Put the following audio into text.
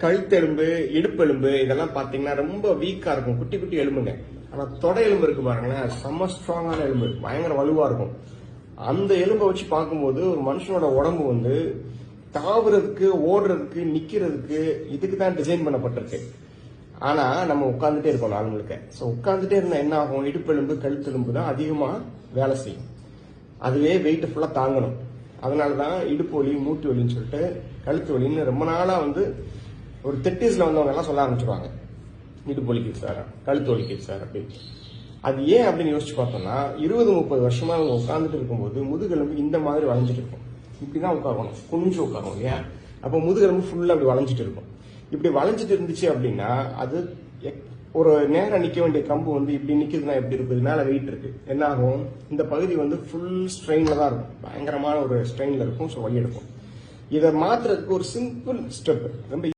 கழுத்தெலும்பு, இடுப்பெலும்பு இதெல்லாம் பாத்தீங்கன்னா ரொம்ப வீக்கா இருக்கும். குட்டி குட்டி எலும்புங்க. ஆனா தொடை எலும்பு இருக்கு பாருங்களேன், செம்ம ஸ்ட்ராங்கான எலும்பு, பயங்கர வலுவா இருக்கும். அந்த எலும்பை வச்சு பார்க்கும்போது ஒரு மனுஷனோட உடம்பு வந்து தாவுறதுக்கு, ஓடுறதுக்கு, நிக்கிறதுக்கு இதுக்கு தான் டிசைன் பண்ணப்பட்டிருக்கு. ஆனா நம்ம உட்காந்துட்டே இருக்கோம் நாள் முழுக்க. ஸோ உட்காந்துட்டே இருந்தா என்ன ஆகும்? இடுப்பெலும்பு, கழுத்தெலும்பு தான் அதிகமா வேலை செய்யும். அதுவே வெயிட் ஃபுல்லா தாங்கணும். அதனாலதான் இடுப்பு வலி, மூட்டு வலின்னு சொல்லிட்டு கழுத்து வலின்னு ரொம்ப நாளா வந்து ஒரு 30s வந்தவங்க எல்லாம் சொல்ல ஆரம்பிச்சிருவாங்க. இடுப்பு வலிக்குது சார், கழுத்து வலிக்குது சார் அப்படின்னு. அது ஏன் அப்படின்னு யோசிச்சு பார்த்தோம்னா 20-30 வருஷமா அவங்க உட்காந்துட்டு இருக்கும்போது முதுகெலும்பு இந்த மாதிரி வளைஞ்சிட்டு இருக்கும். இப்படிதான் உட்காரணும், குனிஞ்சு உட்காரணும் இல்லையா? அப்போ முதுகெலும்பு ஃபுல்லா அப்படி வளைஞ்சிட்டு இருக்கும். இப்படி வளைஞ்சிட்டு இருந்துச்சு அப்படின்னா அது ஒரு நேரம் நிக்க வேண்டிய கம்பு வந்து இப்படி நிக்குதுன்னா எப்படி இருக்குது? மேல வெயிட் இருக்கு, என்ன ஆகும்? இந்த பகுதி வந்து ஃபுல் ஸ்ட்ரெயின்ல தான் இருக்கும், பயங்கரமான ஒரு ஸ்ட்ரெயின்ல இருக்கும். ஸோ வலி எடுக்கும். இதை மாத்துறதுக்கு ஒரு சிம்பிள் ஸ்டெப், ரொம்ப